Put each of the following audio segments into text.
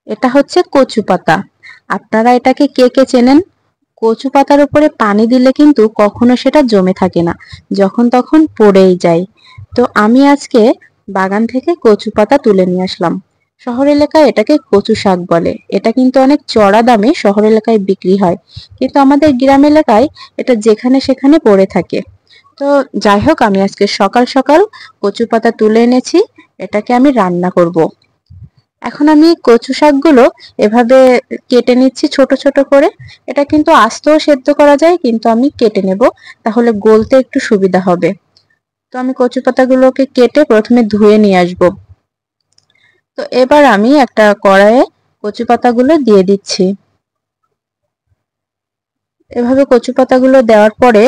এটা হচ্ছে কচু পাতা। আপনারা এটাকে কে কে চেনেন? কচু পাতার উপরে পানি দিলে কিন্তু কখনো সেটা জমে থাকে না, যখন তখন পড়েই যায়। তো আমি আজকে বাগান থেকে কচু পাতা তুলে নিয়ে আসলাম। শহর এলাকায় এটাকে কচু শাক বলে। এটা কিন্তু অনেক চড়া দামে শহর এলাকায় বিক্রি হয়, কিন্তু আমাদের গ্রাম এলাকায় এটা যেখানে সেখানে পড়ে থাকে। তো যাই হোক, আমি আজকে সকাল সকাল কচু পাতা তুলে এনেছি, এটাকে আমি রান্না করব। এখন আমি কচু শাকগুলো এভাবে কেটে নিচ্ছি ছোট ছোট করে। এটা কিন্তু আস্তেও সেদ্ধ করা যায়, কিন্তু আমি কেটে নেব, তাহলে গলতে একটু সুবিধা হবে। তো আমি কচু পাতাগুলোকে কেটে প্রথমে ধুয়ে নিয়ে আসব। তো এবার আমি একটা কড়াইয়ে কচু পাতাগুলো দিয়ে দিচ্ছি। এভাবে কচু পাতাগুলো দেওয়ার পরে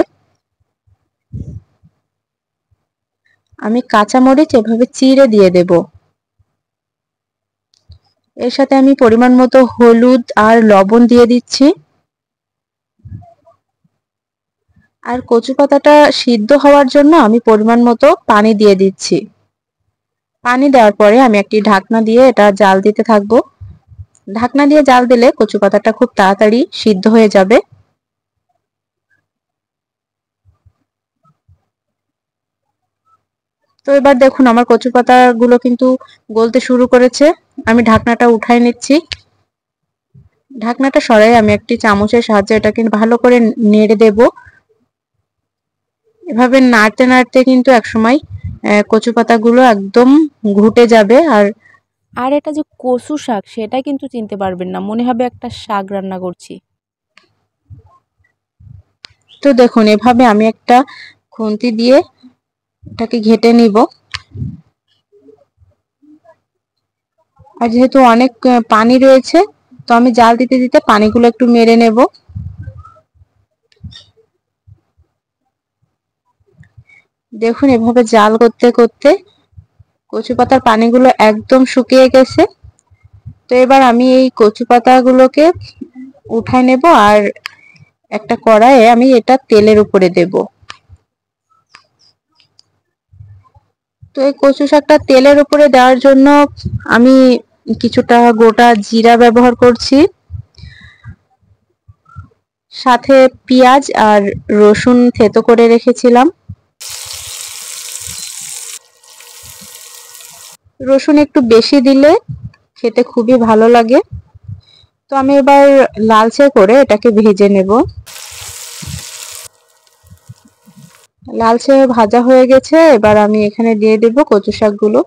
আমি কাঁচা মরিচ এভাবে চিড়ে দিয়ে দেব। এর সাথে আমি পরিমাণ মতো হলুদ আর লবণ দিয়ে দিচ্ছি। আর কচু পাতাটা সিদ্ধ হওয়ার জন্য আমি পরিমাণ মতো পানি দিয়ে দিচ্ছি। পানি দেওয়ার পরে আমি একটি ঢাকনা দিয়ে এটা জাল দিতে থাকবো। ঢাকনা দিয়ে জাল দিলে কচু পাতাটা খুব তাড়াতাড়ি সিদ্ধ হয়ে যাবে। তো এবার দেখুন আমার কচু পাতাগুলো কিন্তু গলতে শুরু করেছে। আমি ঢাকনাটা উঠাই নিচ্ছি। ঢাকনাটা সরাই আমি একটি চামচের সাহায্যে এটাকে ভালো করে নেড়ে দেব। এভাবে নাড়তে নাড়তে কিন্তু একসময় কচু পাতাগুলো একদম ঘুটে যাবে। আর আর এটা যে কচু শাক সেটা কিন্তু চিনতে পারবেন না, মনে হবে একটা শাক রান্না করছি। তো দেখুন এভাবে আমি একটা খুন্তি দিয়ে এটাকে ঘেটে নিব। আর যেহেতু অনেক পানি রয়েছে, তো আমি জাল দিতে দিতে পানিগুলো একটু মেরে নেব। দেখুন এভাবে জাল করতে করতে কচু পাতার পানিগুলো একদম শুকিয়ে গেছে। তো এবার আমি এই কচু পাতাগুলোকে উঠায় নেব, আর একটা কড়াইয়ে আমি এটা তেলের উপরে দেব। তো এই কচু শাকটা তেলের উপরে দেওয়ার জন্য আমি কিছুটা গোটা জিরা ব্যবহার করছি, সাথে পেঁয়াজ আর রসুন থেতো করে রেখেছিলাম। রসুন একটু বেশি দিলে খেতে খুবই ভালো লাগে। তো আমি এবার লালচে করে এটাকে ভেজে নেব। লালচে ভাজা হয়ে গেছে, এবার আমি এখানে দিয়ে দেব কচু শাকগুলো।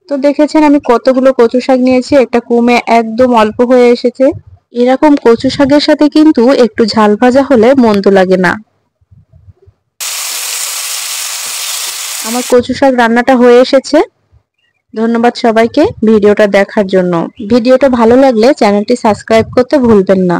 তো দেখেছেন আমি কতগুলো কচু শাক নিয়েছি, একটা কমে একদম অল্প হয়ে এসেছে। এরকম কচু শাকের সাথে কিন্তু একটু ঝাল ভাজা হলে মন্দ লাগে না। আমার কচু শাক রান্নাটা হয়ে এসেছে। ধন্যবাদ সবাইকে ভিডিওটা দেখার জন্য। ভিডিওটা ভালো লাগলে চ্যানেলটি সাবস্ক্রাইব করতে ভুলবেন না।